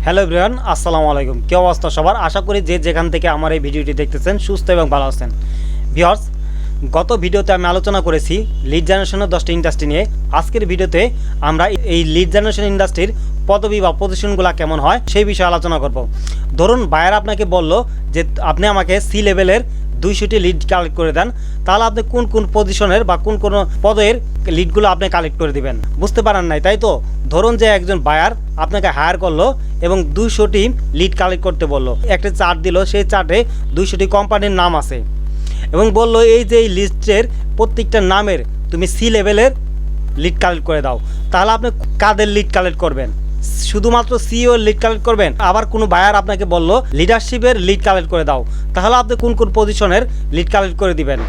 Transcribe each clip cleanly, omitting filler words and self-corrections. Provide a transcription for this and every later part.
Hello everyone, আসসালামু আলাইকুম। কি অবস্থা সবার? আশা করি যে যেখান থেকে আমার এই ভিডিওটি দেখতেছেন সুস্থ এবং ভালো আছেন। ভিউয়ার্স, গত ভিডিওতে আমি আলোচনা করেছি লিড জেনারেশনের 10টি ইন্ডাস্ট্রি নিয়ে। আজকের ভিডিওতে আমরা এই লিড জেনারেশন ইন্ডাস্ট্রির পদবি বা পজিশনগুলো কেমন হয় সেই বিষয়ে আলোচনা করব। ধরুন বায়ার আপনাকে বলল যে আপনি আমাকে সি লেভেলের 200টি লিড কালেক্ট করে দেন, তাহলে আপনি কোন কোন পজিশনের বা কোন কোন পদের লিডগুলো আপনি কালেক্ট করে দিবেন। বুঝতে পারেন নাই, তাই তো? ধরুন যে একজন বায়ার আপনাকে হায়ার করলো এবং 200টি লিড কালেক্ট করতে বললো, একটা চার্ট দিল, সেই চার্টে 200টি কোম্পানির নাম আছে এবং বলল এই যে এই লিস্টের প্রত্যেকটা নামের তুমি সি লেভেলের লিড কালেক্ট করে দাও। তাহলে আপনি কাদের লিড কালেক্ট করবেন? শুধুমাত্র সিইও লিড কালেক্ট করবেন? আবার কোনো বায়ার আপনাকে বলল লিডারশিপের লিড কালেক্ট করে দাও, তাহলে আপনি কোন কোন পজিশনের লিড কালেক্ট করে দিবেন?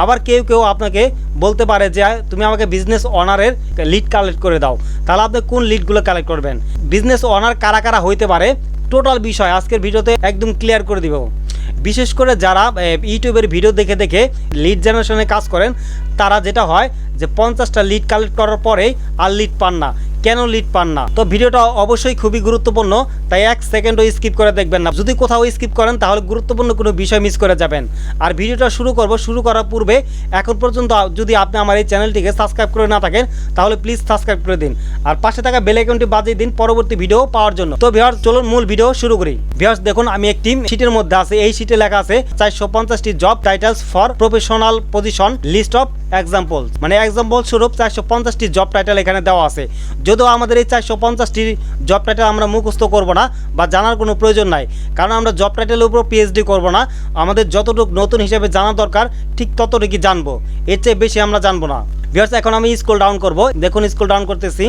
আবার কেউ কেউ আপনাকে বলতে পারে যে তুমি আমাকে বিজনেস অনারের লিড কালেক্ট করে দাও, তাহলে আপনি কোন লিডগুলো কালেক্ট করবেন? বিজনেস অনার কারা কারা হইতে পারে টোটাল বিষয় আজকের ভিডিওতে একদম ক্লিয়ার করে দিব। বিশেষ করে যারা ইউটিউবের ভিডিও দেখে দেখে লিড জেনারেশনে কাজ করেন, তারা যেটা হয় যে 50টা লিড কালেক্ট করার পরেই আর লিড পান না। কেন লিড পান না? তো ভিডিওটা অবশ্যই খুবই গুরুত্বপূর্ণ, তাই 1 সেকেন্ডও স্কিপ করে দেখবেন না। যদি কোথাও স্কিপ করেন তাহলে গুরুত্বপূর্ণ কোনো বিষয় মিস করে যাবেন। আর ভিডিওটা শুরু করার পূর্বে এখন পর্যন্ত যদি আপনি আমার এই চ্যানেলটিকে সাবস্ক্রাইব করে না থাকেন তাহলে প্লিজ সাবস্ক্রাইব করে দিন, আর পাশে থাকা বেল আইকনটি বাজিয়ে দিন পরবর্তী ভিডিও পাওয়ার জন্য। তো ভিউয়ার্স, চলুন মূল ভিডিও শুরু করি। ভিউয়ার্স দেখুন, আমি একটি শীটের মধ্যে আছে, এই শীটে লেখা আছে 450টি job titles for professional position, list of example. মানে এক্সাম্পল স্বরূপ 450টি জব টাইটেল এখানে দেওয়া আছে। যদিও আমাদের এই 450টি জব টাইটেল আমরা মুখস্থ করব না বা জানার কোনো প্রয়োজন নাই, কারণ আমরা জব টাইটেলের উপর পিএইচডি করব না। আমাদের যতটুকু নতুন হিসেবে জানা দরকার ঠিক ততটুকুই জানবো, এর চেয়ে বেশি আমরা জানবো না। ভিউয়ার্স, এখন আমি স্ক্রল ডাউন করব। দেখুন স্ক্রল ডাউন করতেছি।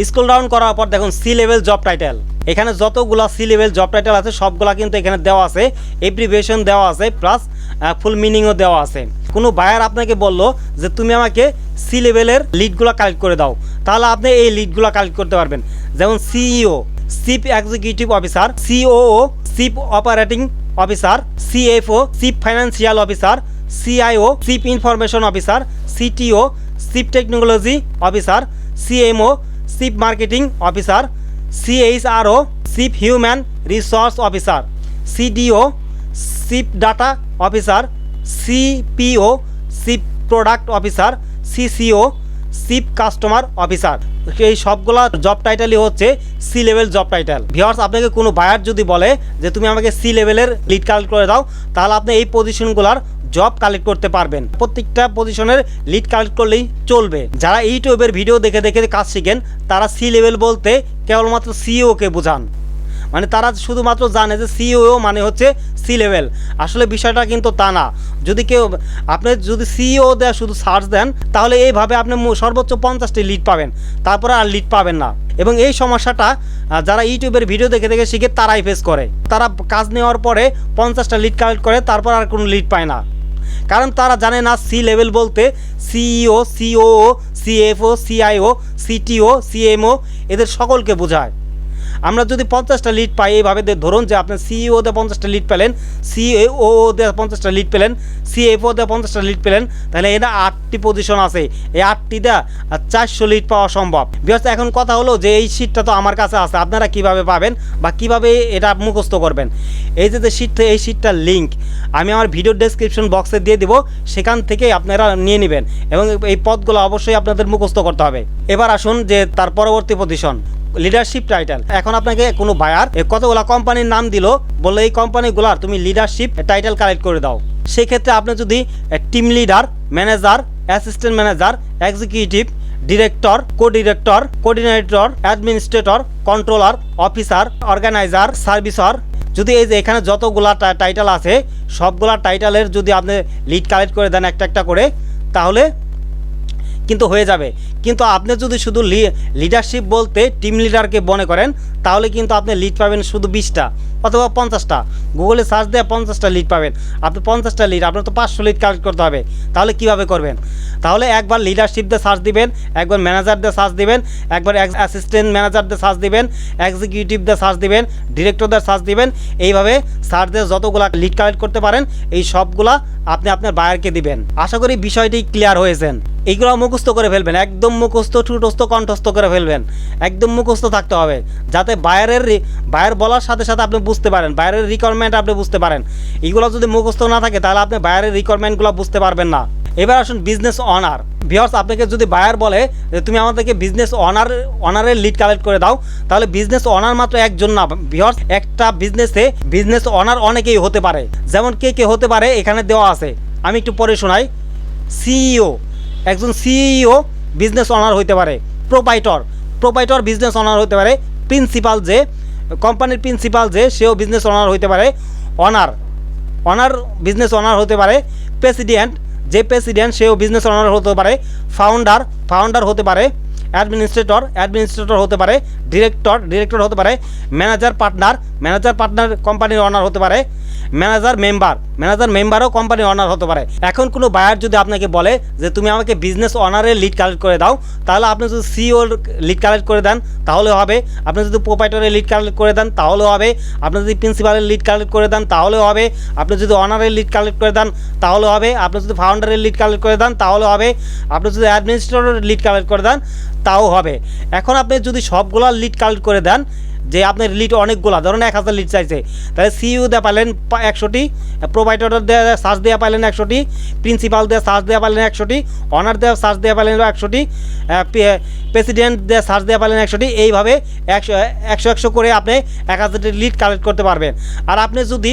স্ক্রল ডাউন করার পর দেখুন সি লেভেল জব টাইটেল। এখানে যতগুলা সি লেভেল জব টাইটেল আছে সবগুলা কিন্তু এখানে দেওয়া আছে, এব্রিভিয়েশন দেওয়া আছে, প্লাস ফুল মিনিংও দেওয়া আছে। কোনো বায়ার আপনাকে বললো যে তুমি আমাকে সি লেভেলের লিডগুলো কালেক্ট করে দাও, তাহলে আপনি এই লিডগুলো কালেক্ট করতে পারবেন। যেমন CEO, chief executive officer, COO, chief operating officer, CFO, chief financial officer, CIO, chief information officer, CTO, chief technology officer, CMO, chief marketing officer, CHRO, chief human resource officer, CDO, chief data officer, CPO, chief product officer, CCO, chief customer officer. এই সবগুলা job টাইটেলই হচ্ছে C level job title. Viewers, আপনাকে কোনো buyer যদি বলে যে তুমি আমাকে সি লেভেলের লিড কালেক্ট করে দাও, তাহলে আপনি এই পজিশনগুলোর জব কালেক্ট করতে পারবেন। প্রত্যেকটা পজিশনের লিড কালেক্ট করলেই চলবে। যারা ইউটিউবের ভিডিও দেখে দেখে কাজ শিখেন তারা সি লেভেল বলতে কেবলমাত্র সিইওকে বোঝান, মানে তারা শুধুমাত্র জানে যে সিইও মানে হচ্ছে সি লেভেল। আসলে বিষয়টা কিন্তু তা না। যদি কেউ আপনি যদি সিইও দেয় শুধু সার্চ দেন, তাহলে এইভাবে আপনি সর্বোচ্চ 50টি লিড পাবেন, তারপরে আর লিড পাবেন না। এবং এই সমস্যাটা যারা ইউটিউবের ভিডিও দেখে দেখে শিখে তারাই ফেস করে। তারা কাজ নেওয়ার পরে 50টা লিড কালেক্ট করে, তারপর আর কোনো লিড পায় না, কারণ তারা জানে না সি লেভেল বলতে CEO, COO, CFO, CIO, CTO, CMO এদের সকলকে বোঝায়। আমরা যদি 50টা লিড পাই এইভাবে, ধরুন যে আপনি সিইও দিয়ে 50টা লিড পেলেন, সিও দিয়ে 50টা লিড পেলেন, সিএফও দিয়ে 50টা লিড পেলেন, তাহলে এটা 8টি পজিশন আছে। এই 8টি দিয়ে 400 লিড পাওয়া সম্ভব। বিকজ এখন কথা হলো যে এই শিটটা তো আমার কাছে আছে, আপনারা কিভাবে পাবেন বা কিভাবে এটা মুখস্থ করবেন? এই যে শিটটা, এই শিটটার লিঙ্ক আমি আমার ভিডিও ডেসক্রিপশন বক্সে দিয়ে দিব, সেখান থেকে আপনারা নিয়ে নেবেন এবং এই পদগুলো অবশ্যই আপনাদের মুখস্থ করতে হবে। এবার আসুন যে তার পরবর্তী পজিশন লিডারশিপ টাইটেল। এখন আপনাকে কোনো বায়ার কতগুলা কোম্পানির নাম দিল, বললো এই কোম্পানিগুলার তুমি লিডারশিপ টাইটেল কালেক্ট করে দাও। সেক্ষেত্রে আপনি যদি team leader, manager, assistant manager, executive, director, codirector, coordinator, administrator, controller, officer, organiser, servicer, যদি এই যে এখানে যতগুলা টাইটেল আছে সবগুলা টাইটেলের যদি আপনি লিড কালেক্ট করে দেন একটা একটা করে, তাহলে কিন্তু হয়ে যাবে। কিন্তু আপনি যদি শুধু লিডারশিপ বলতে টিম লিডারকে মনে করেন, তাহলে কিন্তু আপনি লিড পাবেন শুধু 20টা অথবা 50টা। গুগলে সার্চ দিয়ে 50টা লিড পাবেন। আপনি 50টা লিড, আপনার তো 500 লিড কালেক্ট করতে হবে। তাহলে কিভাবে করবেন? তাহলে একবার লিডারশিপ দিয়ে সার্চ দিবেন, একবার ম্যানেজার দিয়ে সার্চ দিবেন, একবার অ্যাসিস্ট্যান্ট ম্যানেজার দিয়ে সার্চ দিবেন, এক্সিকিউটিভ দিয়ে সার্চ দিবেন, ডিরেক্টর দিয়ে সার্চ দিবেন। এইভাবে সার্চ দিয়ে যতগুলা লিড কালেক্ট করতে পারেন এই সবগুলা আপনি আপনার বায়ারকে দিবেন। আশা করি বিষয়টি ক্লিয়ার হয়েছেন। এইগুলো মুখস্থ করে ফেলবেন, একদম মুখস্থ ঠুটস্থ কণ্ঠস্থ করে ফেলবেন, একদম মুখস্থ থাকতে হবে, যাতে বায়ার বলার সাথে সাথে আপনি বুঝতে পারেন, বায়ারের রিকোয়ারমেন্ট আপনি বুঝতে পারেন। এইগুলো যদি মুখস্থ না থাকে তাহলে আপনি বায়ারের রিকোয়ারমেন্টগুলো বুঝতে পারবেন না। এবার আসুন বিজনেস অনার। ভিউয়ার্স, আপনাকে যদি বায়ার বলে যে তুমি আমাদেরকে বিজনেস অনারের লিড কালেক্ট করে দাও, তাহলে বিজনেস অনার মাত্র একজন না ভিউয়ার্স, একটা বিজনেসে বিজনেস অনার অনেকেই হতে পারে। যেমন কে হতে পারে এখানে দেওয়া আছে, আমি একটু পরে শোনাই। সিইও, একজন সিইও বিজনেস অনার হতে পারে। প্রোপাইটর বিজনেস অনার হতে পারে। প্রিন্সিপাল, যে কোম্পানির প্রিন্সিপাল যে, সেও বিজনেস অনার হতে পারে। অনার বিজনেস অনার হতে পারে। প্রেসিডেন্ট, যে প্রেসিডেন্ট সেও বিজনেস অনার হতে পারে। ফাউন্ডার হতে পারে। অ্যাডমিনিস্ট্রেটর হতে পারে। ডিরেক্টর হতে পারে। ম্যানেজার পার্টনার কোম্পানির অনার হতে পারে। ম্যানেজার মেম্বারও কোম্পানির অনার হতে পারে। এখন কোনো বায়ার যদি আপনাকে বলে যে তুমি আমাকে বিজনেস অনারের লিড কালেক্ট করে দাও, তাহলে আপনি যদি সিইওর লিড কালেক্ট করে দেন তাহলে হবে, আপনি যদি প্রোপাইটরের লিড কালেক্ট করে দেন তাহলে হবে, আপনি যদি প্রিন্সিপালের লিড কালেক্ট করে দেন তাহলে হবে, আপনি যদি অনারের লিড কালেক্ট করে দেন তাহলে হবে, আপনি যদি ফাউন্ডারের লিড কালেক্ট করে দেন তাহলে হবে, আপনি যদি অ্যাডমিনিস্ট্রেটরের লিড কালেক্ট করে দেন তাও হবে। এখন আপনি যদি সবগুলা লিড কালেক্ট করে দেন, যে আপনার লিড অনেকগুলা, ধরুন 1000 লিড চাইছে, তাহলে সিইও দিয়ে পাইলেন 100টি, প্রোভাইডার দিয়ে সার্চ দিয়ে পাইলেন 100টি, প্রিন্সিপাল দিয়ে সার্চ দিয়ে পাইলেন 100টি, অনার দিয়ে সার্চ দিয়ে পাইলেন 100টি, প্রেসিডেন্ট দিয়ে সার্চ দিয়ে পাইলেন 100টি। এইভাবে 100 করে আপনি 1000টি লিড কালেক্ট করতে পারবেন। আর আপনি যদি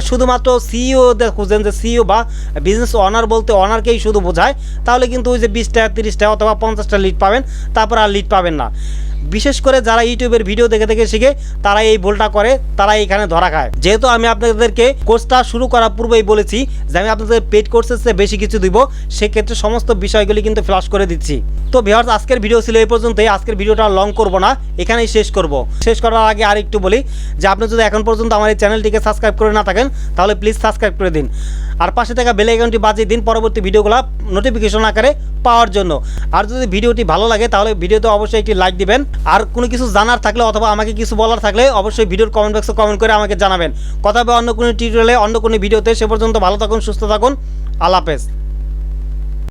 শুধুমাত্র সিইও খুঁজেন, যে সিইও বা বিজনেস অনার বলতে অনারকেই শুধু বোঝায়, তাহলে কিন্তু ওই যে 20টা 30টা অথবা 50টা লিড পাবেন, তারপর আর লিড পাবেন না। বিশেষ করে যারা ইউটিউবের ভিডিও দেখে শিখে তারা এই ভুলটা করে, তারা এইখানে ধরা খায়। যেহেতু আমি আপনাদেরকে কোর্সটা শুরু করার পূর্বেই বলেছি যে আমি আপনাদের পেড কোর্সের চেয়ে বেশি কিছু দিব, সেক্ষেত্রে সমস্ত বিষয়গুলি কিন্তু ফ্ল্যাশ করে দিচ্ছি। তো ভিউয়ার্স, আজকের ভিডিও ছিল এই পর্যন্তই। আজকের ভিডিওটা লং করব না, এখানেই শেষ করব। শেষ করার আগে আর একটু বলি যে আপনি যদি এখন পর্যন্ত আমার এই চ্যানেলটিকে সাবস্ক্রাইব করে না থাকেন, তাহলে প্লিজ সাবস্ক্রাইব করে দিন, আর পাশে থাকা বেল আইকনটি বাজিয়ে দিন পরবর্তী ভিডিওগুলো নোটিফিকেশন আকারে পাওয়ার জন্য। আর যদি ভিডিওটি ভালো লাগে তাহলে ভিডিওতে অবশ্যই একটি লাইক দিবেন। আর কোনো কিছু জানার থাকলে অথবা আমাকে কিছু বলার থাকলে অবশ্যই ভিডিওর কমেন্ট বক্সে কমেন্ট করে আমাকে জানাবেন। কথা হবে অন্য কোনো টিউটোরিয়ালে, অন্য কোনো ভিডিওতে। সে পর্যন্ত ভালো থাকুন, সুস্থ থাকুন। আল্লাহ হাফেজ।